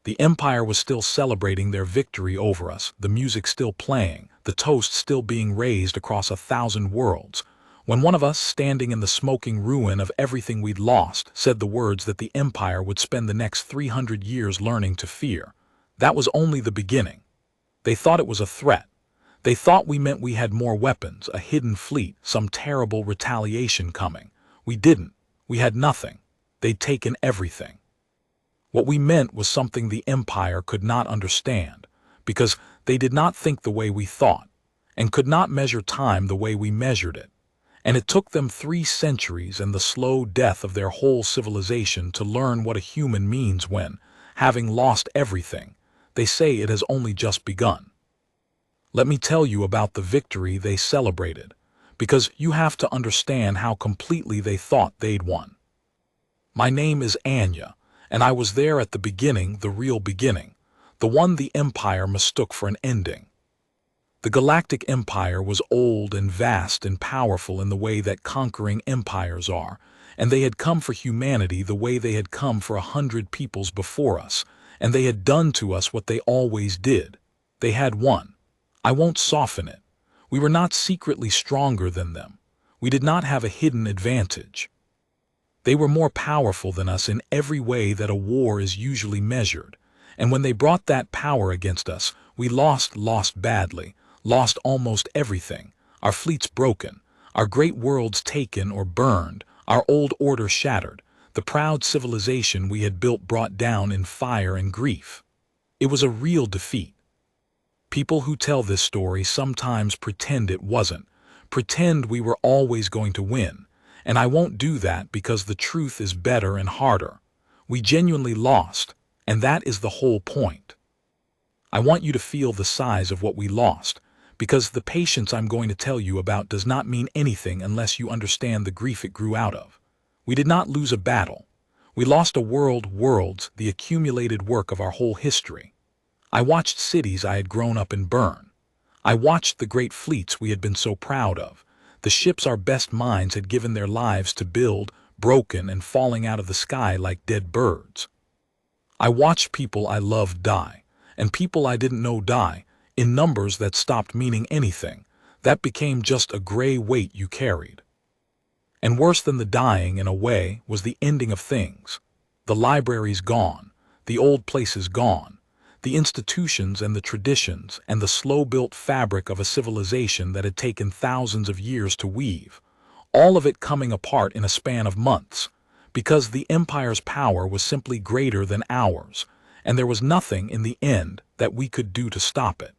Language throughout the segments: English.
The Empire was still celebrating their victory over us, the music still playing, the toast still being raised across 1,000 worlds, when one of us, standing in the smoking ruin of everything we'd lost, said the words that the Empire would spend the next 300 years learning to fear. That was only the beginning. They thought it was a threat. They thought we meant we had more weapons, a hidden fleet, some terrible retaliation coming. We didn't. We had nothing. They'd taken everything. What we meant was something the Empire could not understand, because they did not think the way we thought, and could not measure time the way we measured it. And it took them 3 centuries and the slow death of their whole civilization to learn what a human means when, having lost everything, they say it has only just begun. Let me tell you about the victory they celebrated, because you have to understand how completely they thought they'd won. My name is Anya, and I was there at the beginning, the real beginning, the one the Empire mistook for an ending. The Galactic Empire was old and vast and powerful in the way that conquering empires are, and they had come for humanity the way they had come for 100 peoples before us, and they had done to us what they always did. They had won. I won't soften it. We were not secretly stronger than them. We did not have a hidden advantage. They were more powerful than us in every way that a war is usually measured, and when they brought that power against us, we lost badly, lost almost everything, our fleets broken, our great worlds taken or burned, our old order shattered, the proud civilization we had built brought down in fire and grief. It was a real defeat. People who tell this story sometimes pretend it wasn't, pretend we were always going to win, and I won't do that because the truth is better and harder. We genuinely lost, and that is the whole point. I want you to feel the size of what we lost, because the patience I'm going to tell you about does not mean anything unless you understand the grief it grew out of. We did not lose a battle. We lost a worlds, the accumulated work of our whole history. I watched cities I had grown up in burn. I watched the great fleets we had been so proud of, the ships our best minds had given their lives to build, broken and falling out of the sky like dead birds. I watched people I loved die, and people I didn't know die, in numbers that stopped meaning anything, that became just a gray weight you carried. And worse than the dying, in a way, was the ending of things. The libraries gone, the old places gone, the institutions and the traditions and the slow-built fabric of a civilization that had taken thousands of years to weave, all of it coming apart in a span of months, because the Empire's power was simply greater than ours, and there was nothing in the end that we could do to stop it.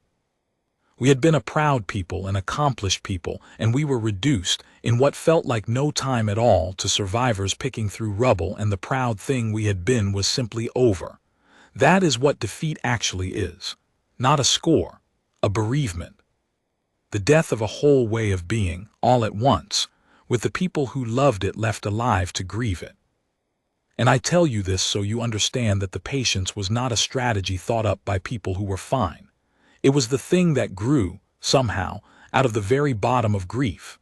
We had been a proud people, an accomplished people, and we were reduced, in what felt like no time at all, to survivors picking through rubble, and the proud thing we had been was simply over. That is what defeat actually is. Not a score, a bereavement. The death of a whole way of being, all at once, with the people who loved it left alive to grieve it. And I tell you this so you understand that the patience was not a strategy thought up by people who were fine. It was the thing that grew, somehow, out of the very bottom of grief.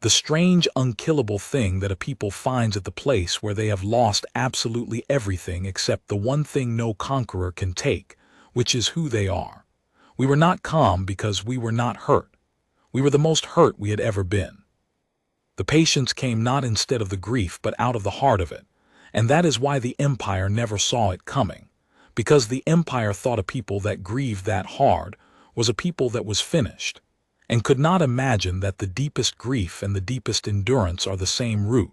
The strange, unkillable thing that a people finds at the place where they have lost absolutely everything except the one thing no conqueror can take, which is who they are. We were not calm because we were not hurt. We were the most hurt we had ever been. The patience came not instead of the grief but out of the heart of it, and that is why the Empire never saw it coming, because the Empire thought a people that grieved that hard was a people that was finished, and could not imagine that the deepest grief and the deepest endurance are the same root,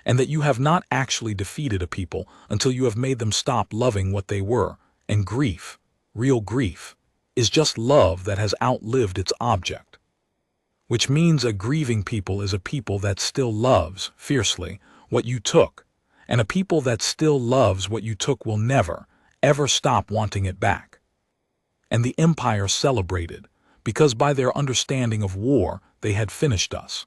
and that you have not actually defeated a people until you have made them stop loving what they were, and grief, real grief, is just love that has outlived its object. Which means a grieving people is a people that still loves, fiercely, what you took, and a people that still loves what you took will never, ever stop wanting it back. And the Empire celebrated, because by their understanding of war, they had finished us.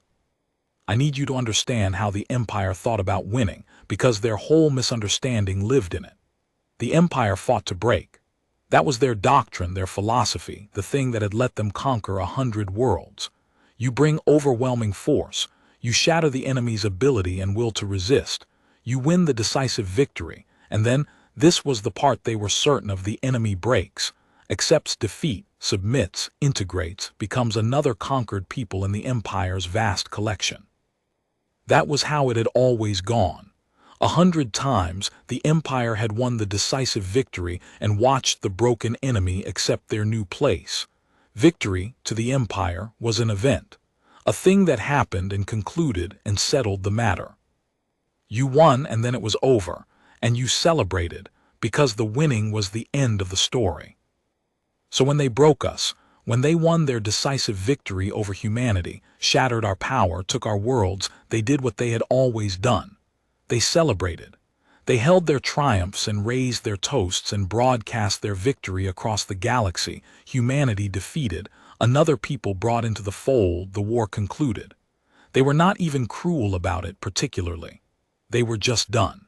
I need you to understand how the Empire thought about winning, because their whole misunderstanding lived in it. The Empire fought to break. That was their doctrine, their philosophy, the thing that had let them conquer 100 worlds. You bring overwhelming force, you shatter the enemy's ability and will to resist, you win the decisive victory, and then This was the part they were certain of: the enemy breaks, accepts defeat, submits, integrates, becomes another conquered people in the Empire's vast collection. That was how it had always gone. 100 times the Empire had won the decisive victory and watched the broken enemy accept their new place. Victory, to the Empire, was an event, a thing that happened and concluded and settled the matter. You won, and then it was over, and you celebrated, because the winning was the end of the story. So when they broke us, when they won their decisive victory over humanity, shattered our power, took our worlds, they did what they had always done. They celebrated. They held their triumphs and raised their toasts and broadcast their victory across the galaxy. Humanity defeated, another people brought into the fold, the war concluded. They were not even cruel about it particularly. They were just done.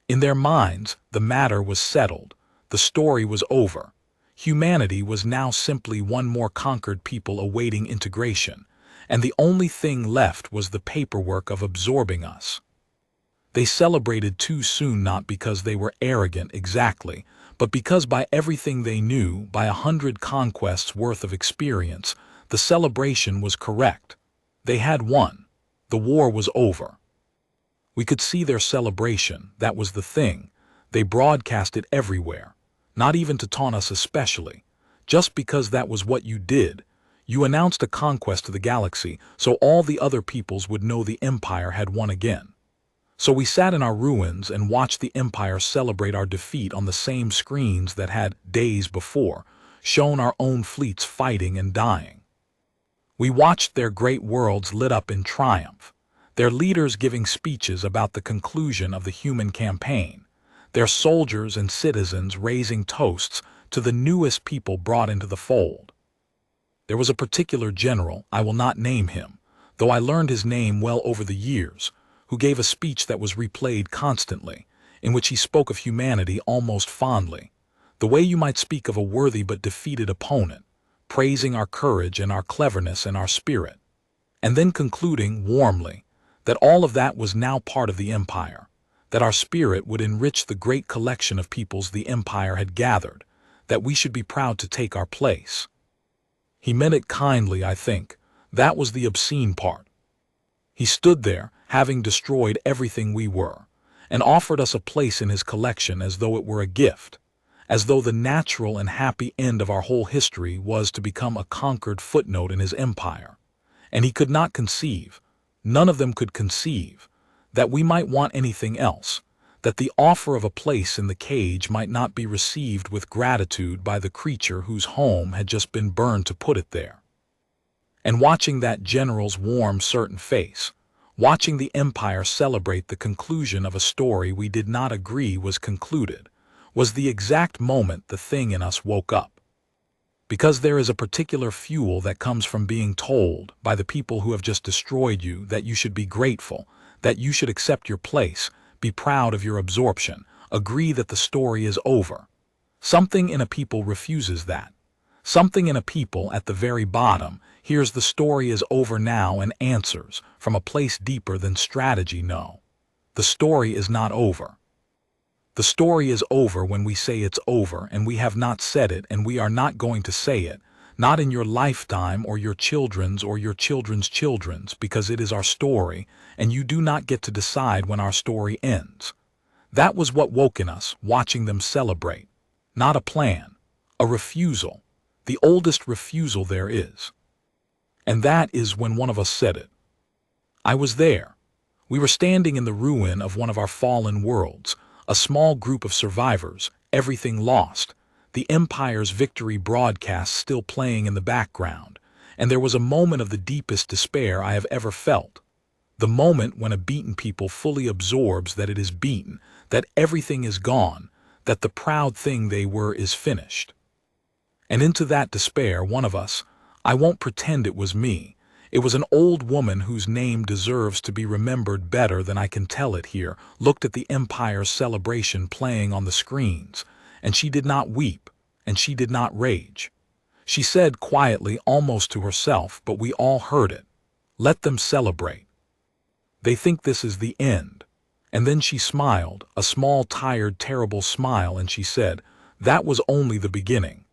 In their minds, the matter was settled. The story was over. Humanity was now simply one more conquered people awaiting integration, and the only thing left was the paperwork of absorbing us. They celebrated too soon, not because they were arrogant exactly, but because by everything they knew, by 100 conquests worth of experience, the celebration was correct. They had won. The war was over. We could see their celebration, that was the thing. They broadcast it everywhere, not even to taunt us especially, just because that was what you did. You announced a conquest to the galaxy, so all the other peoples would know the Empire had won again. So we sat in our ruins and watched the Empire celebrate our defeat on the same screens that had, days before, shown our own fleets fighting and dying. We watched their great worlds lit up in triumph, their leaders giving speeches about the conclusion of the human campaign, their soldiers and citizens raising toasts to the newest people brought into the fold. There was a particular general, I will not name him, though I learned his name well over the years, who gave a speech that was replayed constantly, in which he spoke of humanity almost fondly, the way you might speak of a worthy but defeated opponent, praising our courage and our cleverness and our spirit, and then concluding warmly that all of that was now part of the Empire, that our spirit would enrich the great collection of peoples the Empire had gathered, that we should be proud to take our place. He meant it kindly, I think. That was the obscene part. He stood there, having destroyed everything we were, and offered us a place in his collection as though it were a gift, as though the natural and happy end of our whole history was to become a conquered footnote in his empire. And he could not conceive, none of them could conceive, that we might want anything else, that the offer of a place in the cage might not be received with gratitude by the creature whose home had just been burned to put it there. And watching that general's warm, certain face, watching the Empire celebrate the conclusion of a story we did not agree was concluded, was the exact moment the thing in us woke up. Because there is a particular fuel that comes from being told by the people who have just destroyed you that you should be grateful, that you should accept your place, be proud of your absorption, agree that the story is over. Something in a people refuses that. Something in a people at the very bottom hears the story is over now and answers, from a place deeper than strategy, no. The story is not over. The story is over when we say it's over, and we have not said it, and we are not going to say it, not in your lifetime or your children's or your children's children's, because it is our story, and you do not get to decide when our story ends. That was what woke in us, watching them celebrate. Not a plan, a refusal, the oldest refusal there is. And that is when one of us said it. I was there. We were standing in the ruin of one of our fallen worlds, a small group of survivors, everything lost, the Empire's victory broadcast still playing in the background, and there was a moment of the deepest despair I have ever felt. The moment when a beaten people fully absorbs that it is beaten, that everything is gone, that the proud thing they were is finished. And into that despair, one of us, I won't pretend it was me, it was an old woman whose name deserves to be remembered better than I can tell it here, looked at the Empire's celebration playing on the screens, and she did not weep, and she did not rage. She said quietly, almost to herself, but we all heard it, "Let them celebrate. They think this is the end. And then she smiled, a small, tired, terrible smile, and she said, "That was only the beginning.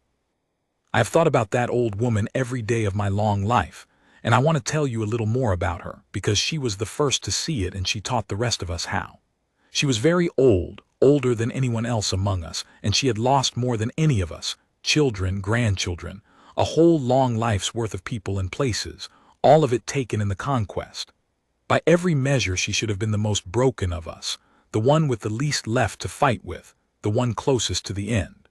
I have thought about that old woman every day of my long life, and I want to tell you a little more about her, because she was the first to see it and she taught the rest of us how. She was very old, older than anyone else among us, and she had lost more than any of us, children, grandchildren, a whole long life's worth of people and places, all of it taken in the conquest. By every measure she should have been the most broken of us, the one with the least left to fight with, the one closest to the end.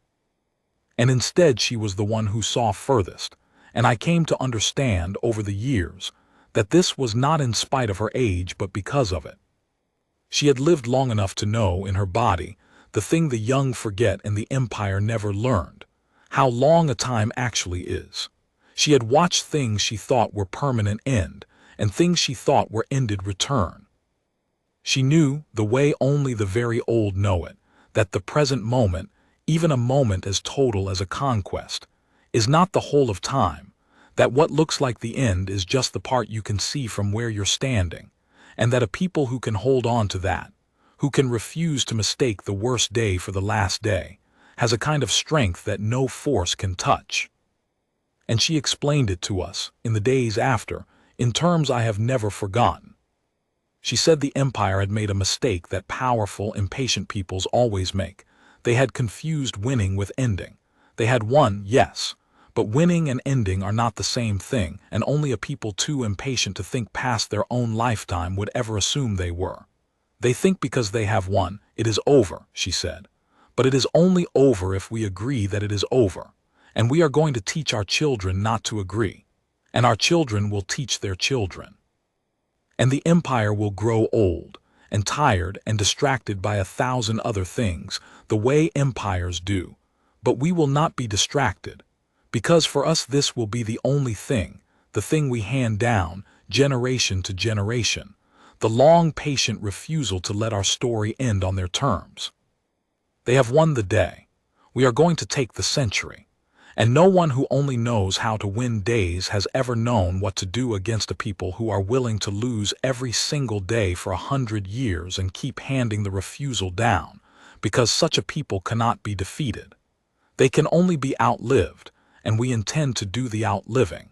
And instead she was the one who saw furthest, and I came to understand over the years that this was not in spite of her age but because of it. She had lived long enough to know in her body the thing the young forget and the empire never learned, how long a time actually is. She had watched things she thought were permanent end, and things she thought were ended return. She knew, the way only the very old know it, that the present moment, even a moment as total as a conquest, is not the whole of time, that what looks like the end is just the part you can see from where you're standing, and that a people who can hold on to that, who can refuse to mistake the worst day for the last day, has a kind of strength that no force can touch. And she explained it to us, in the days after, in terms I have never forgotten. She said the empire had made a mistake that powerful, impatient peoples always make. They had confused winning with ending. They had won, yes, but winning and ending are not the same thing, and only a people too impatient to think past their own lifetime would ever assume they were. They think because they have won, it is over, she said. But it is only over if we agree that it is over, and we are going to teach our children not to agree, and our children will teach their children. And the empire will grow old, and tired and distracted by 1,000 other things, the way empires do. But we will not be distracted, because for us this will be the only thing, the thing we hand down, generation to generation, the long patient refusal to let our story end on their terms. They have won the day. We are going to take the century. And no one who only knows how to win days has ever known what to do against a people who are willing to lose every single day for 100 years and keep handing the refusal down, because such a people cannot be defeated. They can only be outlived, and we intend to do the outliving.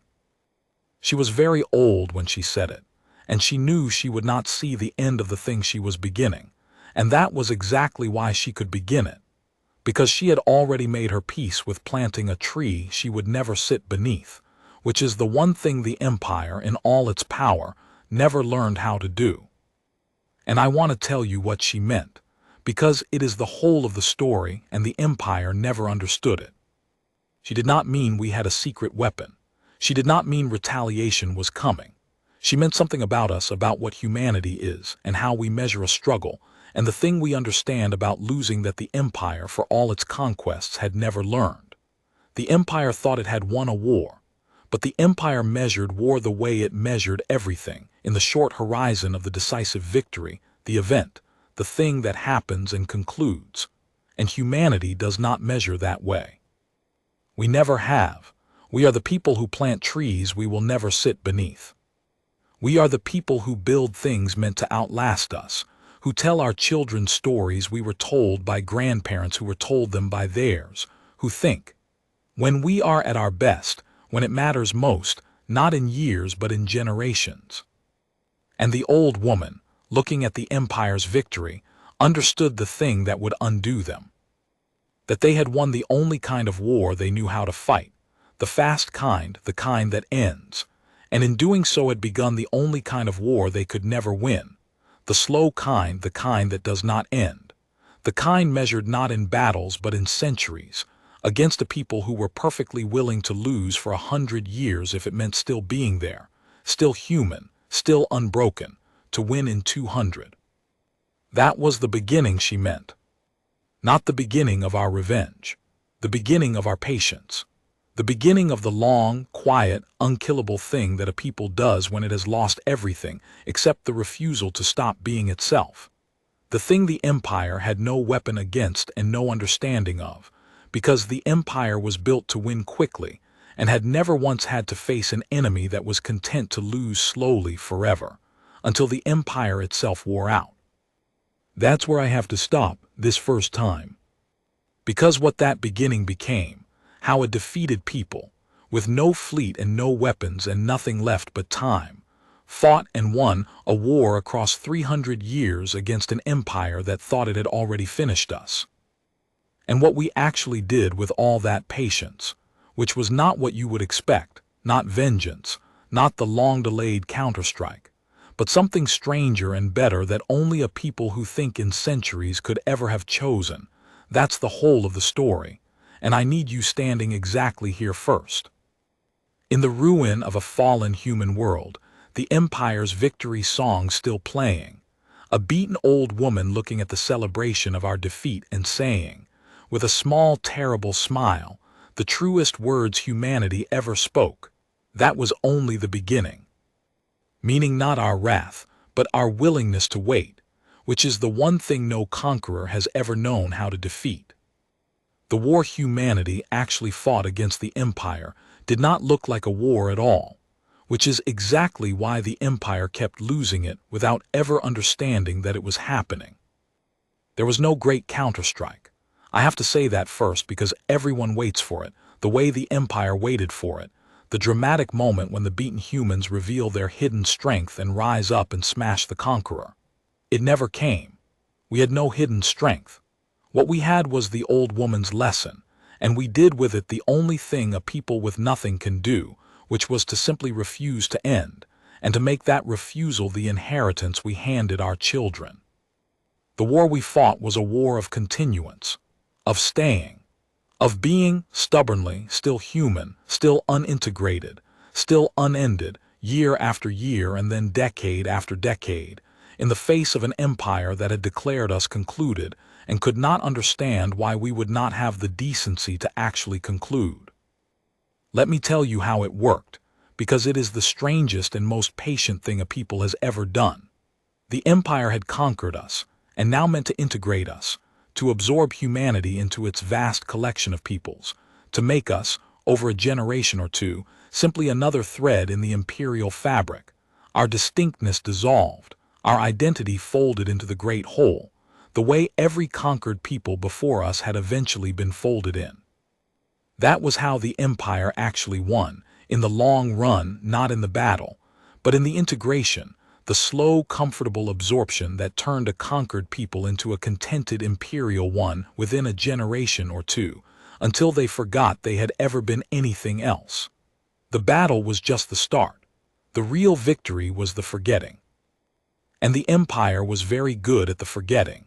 She was very old when she said it, and she knew she would not see the end of the thing she was beginning, and that was exactly why she could begin it, because she had already made her peace with planting a tree she would never sit beneath, which is the one thing the empire, in all its power, never learned how to do. And I want to tell you what she meant, because it is the whole of the story and the empire never understood it. She did not mean we had a secret weapon. She did not mean retaliation was coming. She meant something about us, about what humanity is, and how we measure a struggle, and the thing we understand about losing that the empire, for all its conquests, had never learned. The empire thought it had won a war, but the empire measured war the way it measured everything, in the short horizon of the decisive victory, the event, the thing that happens and concludes, and humanity does not measure that way. We never have. We are the people who plant trees we will never sit beneath. We are the people who build things meant to outlast us, who tell our children stories we were told by grandparents who were told them by theirs, who think, when we are at our best, when it matters most, not in years but in generations. And the old woman, looking at the empire's victory, understood the thing that would undo them. That they had won the only kind of war they knew how to fight, the fast kind, the kind that ends, and in doing so had begun the only kind of war they could never win, the slow kind, the kind that does not end, the kind measured not in battles but in centuries, against a people who were perfectly willing to lose for 100 years if it meant still being there, still human, still unbroken, to win in 200. That was the beginning she meant. Not the beginning of our revenge, the beginning of our patience, the beginning of the long, quiet, unkillable thing that a people does when it has lost everything except the refusal to stop being itself. The thing the empire had no weapon against and no understanding of, because the empire was built to win quickly and had never once had to face an enemy that was content to lose slowly forever, until the empire itself wore out. That's where I have to stop this first time. Because what that beginning became, how a defeated people, with no fleet and no weapons and nothing left but time, fought and won a war across 300 years against an empire that thought it had already finished us. And what we actually did with all that patience, which was not what you would expect, not vengeance, not the long-delayed counterstrike, but something stranger and better that only a people who think in centuries could ever have chosen. That's the whole of the story, and I need you standing exactly here first. In the ruin of a fallen human world, the Empire's victory song still playing, a beaten old woman looking at the celebration of our defeat and saying, with a small terrible smile, the truest words humanity ever spoke, that was only the beginning. Meaning not our wrath, but our willingness to wait, which is the one thing no conqueror has ever known how to defeat. The war humanity actually fought against the Empire did not look like a war at all, which is exactly why the Empire kept losing it without ever understanding that it was happening. There was no great counterstrike. I have to say that first because everyone waits for it, the way the Empire waited for it, the dramatic moment when the beaten humans reveal their hidden strength and rise up and smash the conqueror. It never came. We had no hidden strength. What we had was the old woman's lesson, and we did with it the only thing a people with nothing can do, which was to simply refuse to end, and to make that refusal the inheritance we handed our children. The war we fought was a war of continuance, of staying, of being stubbornly still human, still unintegrated, still unended, year after year and then decade after decade, in the face of an empire that had declared us concluded and could not understand why we would not have the decency to actually conclude. Let me tell you how it worked, because it is the strangest and most patient thing a people has ever done. The empire had conquered us, and now meant to integrate us, to absorb humanity into its vast collection of peoples, to make us, over a generation or two, simply another thread in the imperial fabric, our distinctness dissolved, our identity folded into the great whole, the way every conquered people before us had eventually been folded in. That was how the empire actually won, in the long run, not in the battle, but in the integration, the slow, comfortable absorption that turned a conquered people into a contented imperial one within a generation or two, until they forgot they had ever been anything else. The battle was just the start. The real victory was the forgetting. And the empire was very good at the forgetting.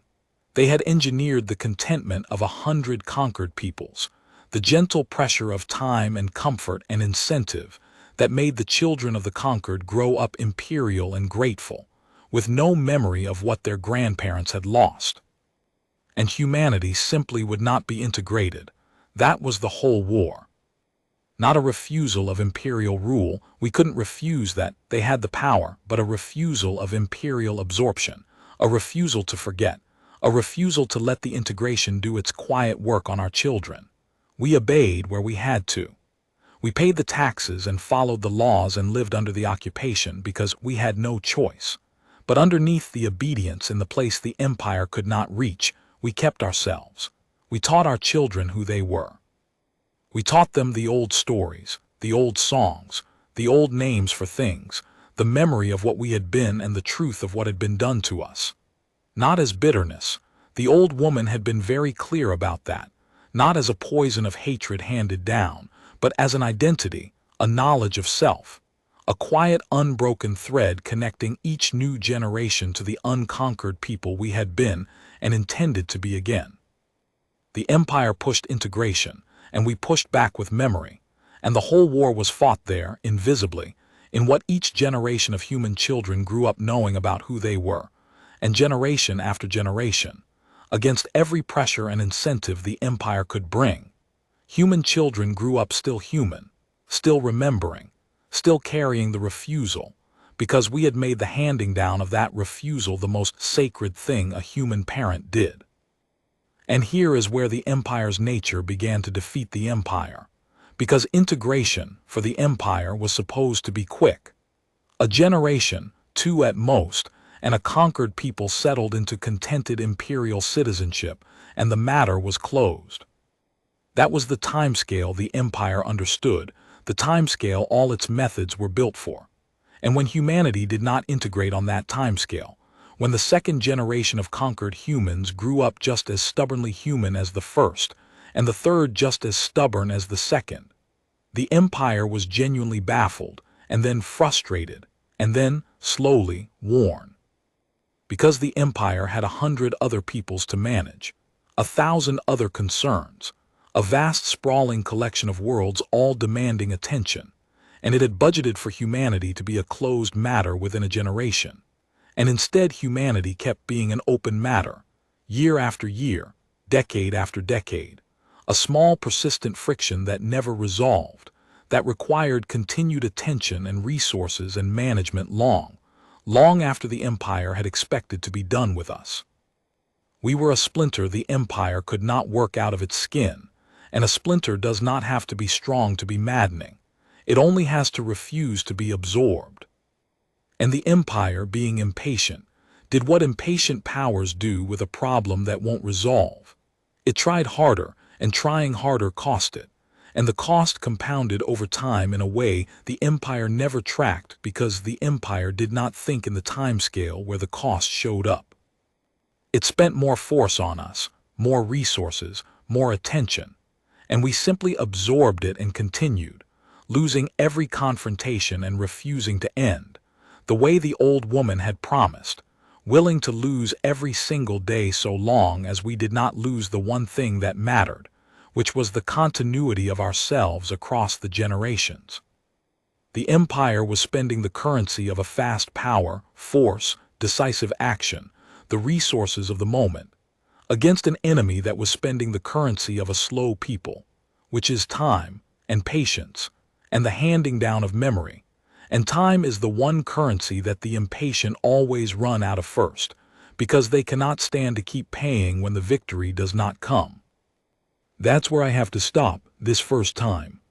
They had engineered the contentment of 100 conquered peoples, the gentle pressure of time and comfort and incentive that made the children of the conquered grow up imperial and grateful, with no memory of what their grandparents had lost. And humanity simply would not be integrated. That was the whole war. Not a refusal of imperial rule, we couldn't refuse that, they had the power, but a refusal of imperial absorption, a refusal to forget, a refusal to let the integration do its quiet work on our children. We obeyed where we had to. We paid the taxes and followed the laws and lived under the occupation because we had no choice. But underneath the obedience in the place the empire could not reach, we kept ourselves. We taught our children who they were. We taught them the old stories, the old songs, the old names for things, the memory of what we had been and the truth of what had been done to us. Not as bitterness. The old woman had been very clear about that. Not as a poison of hatred handed down, but as an identity, a knowledge of self, a quiet, unbroken thread connecting each new generation to the unconquered people we had been and intended to be again. The empire pushed integration, and we pushed back with memory, and the whole war was fought there, invisibly, in what each generation of human children grew up knowing about who they were, and generation after generation, against every pressure and incentive the empire could bring. Human children grew up still human, still remembering, still carrying the refusal, because we had made the handing down of that refusal the most sacred thing a human parent did. And here is where the empire's nature began to defeat the empire, because integration for the empire was supposed to be quick. A generation, 2 at most, and a conquered people settled into contented imperial citizenship, and the matter was closed. That was the timescale the empire understood, the timescale all its methods were built for. And when humanity did not integrate on that timescale, when the second generation of conquered humans grew up just as stubbornly human as the first, and the third just as stubborn as the second, the empire was genuinely baffled, and then frustrated, and then, slowly, worn. Because the empire had 100 other peoples to manage, 1,000 other concerns, a vast sprawling collection of worlds all demanding attention, and it had budgeted for humanity to be a closed matter within a generation. And instead humanity kept being an open matter, year after year, decade after decade, a small persistent friction that never resolved, that required continued attention and resources and management long after the empire had expected to be done with us. We were a splinter the empire could not work out of its skin, and a splinter does not have to be strong to be maddening. It only has to refuse to be absorbed. And the empire, being impatient, did what impatient powers do with a problem that won't resolve. It tried harder, and trying harder cost it, and the cost compounded over time in a way the empire never tracked because the empire did not think in the timescale where the cost showed up. It spent more force on us, more resources, more attention, and we simply absorbed it and continued, losing every confrontation and refusing to end, the way the old woman had promised, willing to lose every single day so long as we did not lose the one thing that mattered, which was the continuity of ourselves across the generations. The empire was spending the currency of a fast power, force, decisive action, the resources of the moment, against an enemy that was spending the currency of a slow people, which is time and patience and the handing down of memory. And time is the one currency that the impatient always run out of first, because they cannot stand to keep paying when the victory does not come. That's where I have to stop this first time.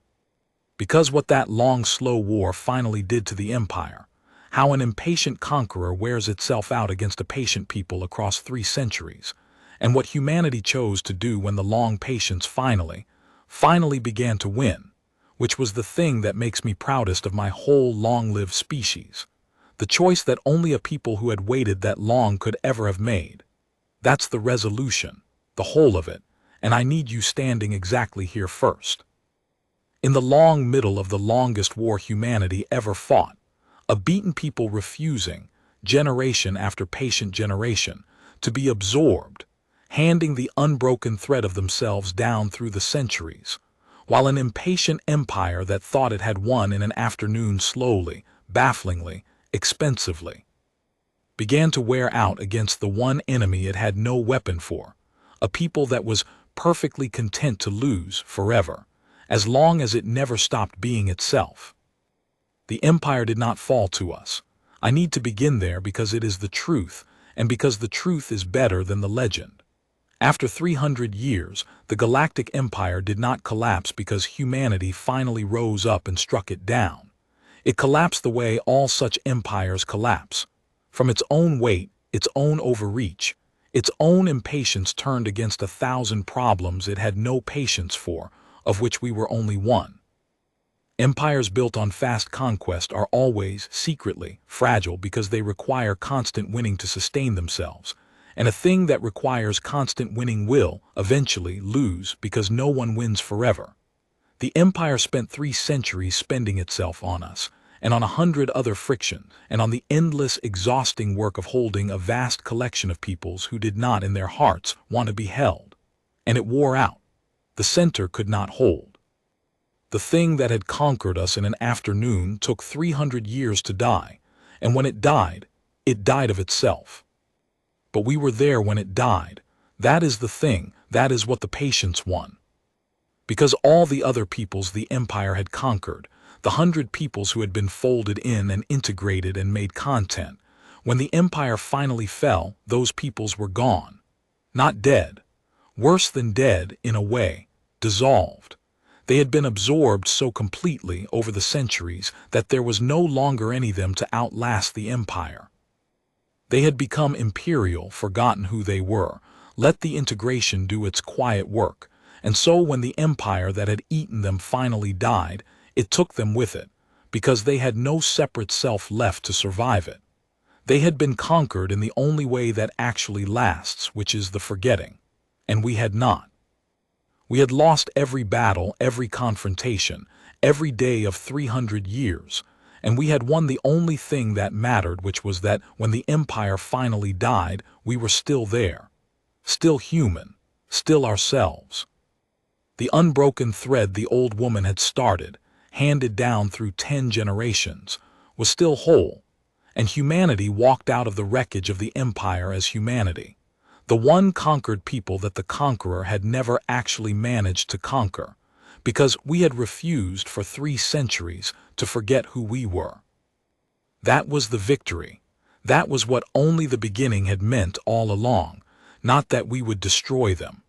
Because what that long, slow war finally did to the empire, how an impatient conqueror wears itself out against a patient people across 3 centuries, and what humanity chose to do when the long patience finally began to win, which was the thing that makes me proudest of my whole long-lived species, the choice that only a people who had waited that long could ever have made. That's the resolution, the whole of it, and I need you standing exactly here first. In the long middle of the longest war humanity ever fought, a beaten people refusing, generation after patient generation, to be absorbed, handing the unbroken thread of themselves down through the centuries, while an impatient empire that thought it had won in an afternoon slowly, bafflingly, expensively, began to wear out against the one enemy it had no weapon for, a people that was perfectly content to lose forever, as long as it never stopped being itself. The empire did not fall to us. I need to begin there because it is the truth, and because the truth is better than the legend. After 300 years, the Galactic Empire did not collapse because humanity finally rose up and struck it down. It collapsed the way all such empires collapse, from its own weight, its own overreach, its own impatience turned against 1,000 problems it had no patience for, of which we were only one. Empires built on fast conquest are always, secretly, fragile because they require constant winning to sustain themselves, and a thing that requires constant winning will, eventually, lose because no one wins forever. The empire spent 3 centuries spending itself on us, and on 100 other frictions, and on the endless, exhausting work of holding a vast collection of peoples who did not in their hearts want to be held. And it wore out. The center could not hold. The thing that had conquered us in an afternoon took 300 years to die, and when it died of itself. But we were there when it died. That is the thing, that is what the patience won. Because all the other peoples the empire had conquered, the 100 peoples who had been folded in and integrated and made content, when the empire finally fell, those peoples were gone. Not dead. Worse than dead, in a way, dissolved. They had been absorbed so completely over the centuries that there was no longer any of them to outlast the empire. They had become imperial, forgotten who they were, let the integration do its quiet work, and so when the empire that had eaten them finally died, it took them with it, because they had no separate self left to survive it. They had been conquered in the only way that actually lasts, which is the forgetting. And we had not. We had lost every battle, every confrontation, every day of 300 years, and we had won the only thing that mattered, which was that when the empire finally died, we were still there. Still human, still ourselves. The unbroken thread the old woman had started, handed down through 10 generations, was still whole, and humanity walked out of the wreckage of the empire as humanity, the one conquered people that the conqueror had never actually managed to conquer, because we had refused for 3 centuries to forget who we were. That was the victory. That was what only the beginning had meant all along, not that we would destroy them,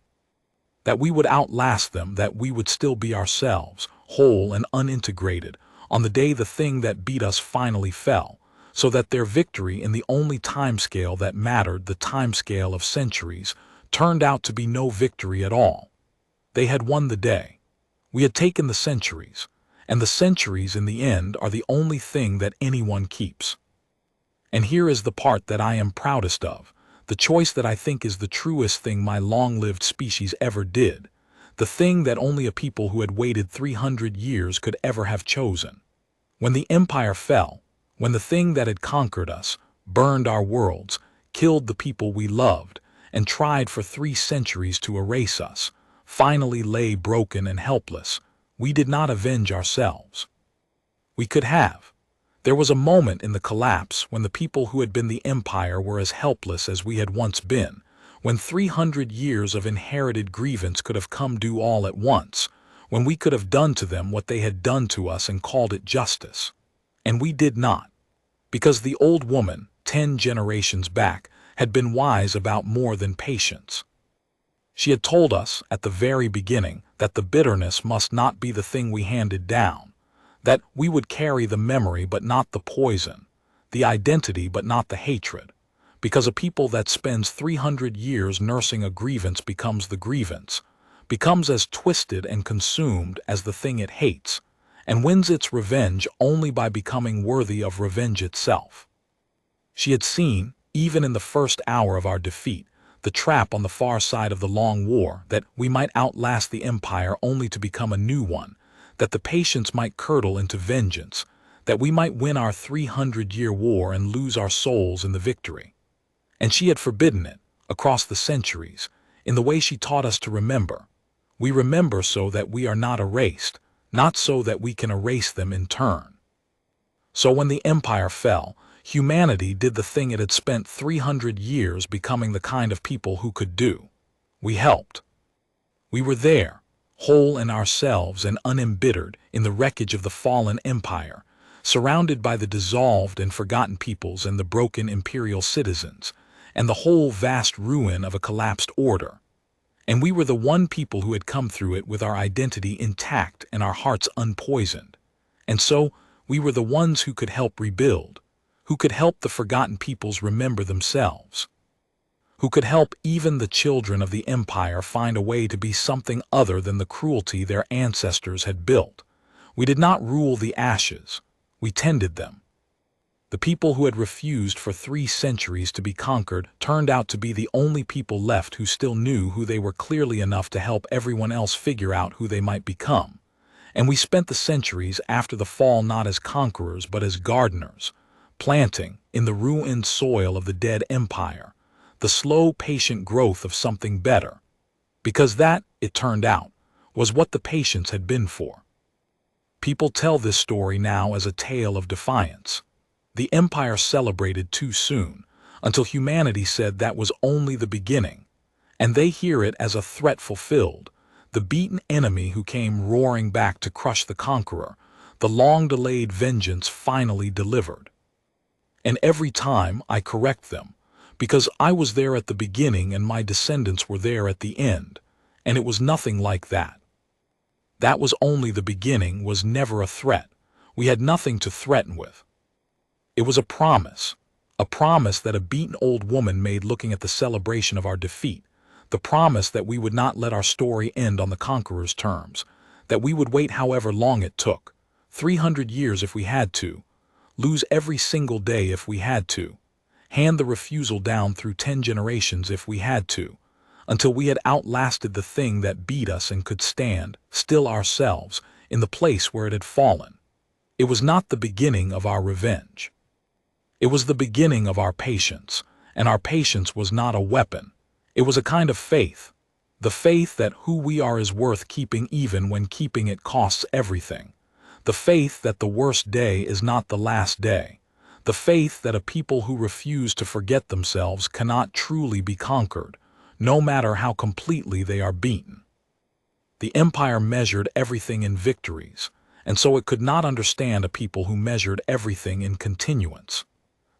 that we would outlast them, that we would still be ourselves, whole and unintegrated, on the day the thing that beat us finally fell, so that their victory in the only timescale that mattered, the timescale of centuries, turned out to be no victory at all. They had won the day. We had taken the centuries, and the centuries in the end are the only thing that anyone keeps. And here is the part that I am proudest of, the choice that I think is the truest thing my long-lived species ever did, the thing that only a people who had waited 300 years could ever have chosen. When the empire fell, when the thing that had conquered us, burned our worlds, killed the people we loved, and tried for 3 centuries to erase us, finally lay broken and helpless, we did not avenge ourselves. We could have. There was a moment in the collapse when the people who had been the empire were as helpless as we had once been, when 300 years of inherited grievance could have come due all at once, when we could have done to them what they had done to us and called it justice. And we did not, because the old woman, 10 generations back, had been wise about more than patience. She had told us at the very beginning that the bitterness must not be the thing we handed down, that we would carry the memory but not the poison, the identity but not the hatred, because a people that spends 300 years nursing a grievance becomes the grievance, becomes as twisted and consumed as the thing it hates, and wins its revenge only by becoming worthy of revenge itself. She had seen, even in the first hour of our defeat, the trap on the far side of the long war, that we might outlast the empire only to become a new one, that the patience might curdle into vengeance, that we might win our 300-year war and lose our souls in the victory. And she had forbidden it, across the centuries, in the way she taught us to remember. We remember so that we are not erased, not so that we can erase them in turn. So when the empire fell, humanity did the thing it had spent 300 years becoming the kind of people who could do. We helped. We were there, whole in ourselves and unembittered in the wreckage of the fallen empire, surrounded by the dissolved and forgotten peoples and the broken imperial citizens, and the whole vast ruin of a collapsed order. And we were the one people who had come through it with our identity intact and our hearts unpoisoned. And so we were the ones who could help rebuild, who could help the forgotten peoples remember themselves, who could help even the children of the empire find a way to be something other than the cruelty their ancestors had built. We did not rule the ashes, we tended them. The people who had refused for 3 centuries to be conquered turned out to be the only people left who still knew who they were clearly enough to help everyone else figure out who they might become. And we spent the centuries after the fall not as conquerors but as gardeners, planting, in the ruined soil of the dead empire, the slow, patient growth of something better. Because that, it turned out, was what the patience had been for. People tell this story now as a tale of defiance. The empire celebrated too soon, until humanity said that was only the beginning, and they hear it as a threat fulfilled, the beaten enemy who came roaring back to crush the conqueror, the long-delayed vengeance finally delivered. And every time I correct them, because I was there at the beginning and my descendants were there at the end, and it was nothing like that. That was only the beginning, was never a threat. We had nothing to threaten with. It was a promise, A promise that a beaten old woman made looking at the celebration of our defeat. The promise that we would not let our story end on the conqueror's terms, that we would wait however long it took, 300 years if we had to, lose every single day if we had to, hand the refusal down through 10 generations if we had to, until we had outlasted the thing that beat us and could stand, still ourselves, in the place where it had fallen. It was not the beginning of our revenge. It was the beginning of our patience, and our patience was not a weapon. It was a kind of faith. The faith that who we are is worth keeping even when keeping it costs everything. The faith that the worst day is not the last day. The faith that a people who refuse to forget themselves cannot truly be conquered, no matter how completely they are beaten. The empire measured everything in victories, and so it could not understand a people who measured everything in continuance.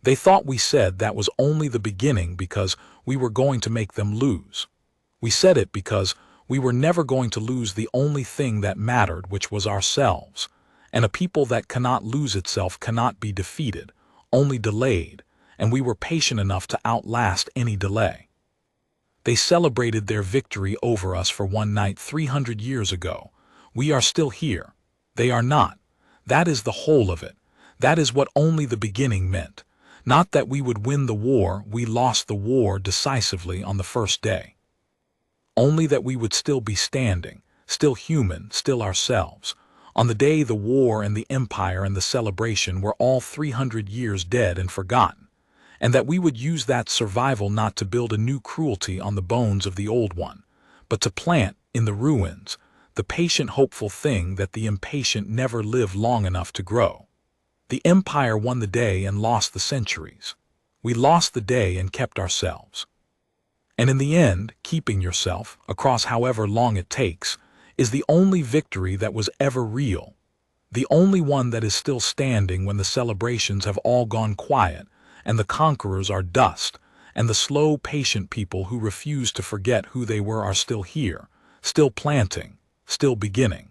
They thought we said that was only the beginning because we were going to make them lose. We said it because we were never going to lose the only thing that mattered, which was ourselves, and a people that cannot lose itself cannot be defeated, only delayed, and we were patient enough to outlast any delay. They celebrated their victory over us for one night 300 years ago. We are still here. They are not. That is the whole of it. That is what only the beginning meant. Not that we would win the war, we lost the war decisively on the first day. Only that we would still be standing, still human, still ourselves. On the day the war and the empire and the celebration were all 300 years dead and forgotten, and that we would use that survival not to build a new cruelty on the bones of the old one, but to plant, in the ruins, the patient hopeful thing that the impatient never live long enough to grow. The empire won the day and lost the centuries. We lost the day and kept ourselves. And in the end, keeping yourself, across however long it takes, is the only victory that was ever real, the only one that is still standing when the celebrations have all gone quiet and the conquerors are dust, and the slow, patient people who refuse to forget who they were are still here, still planting, still beginning.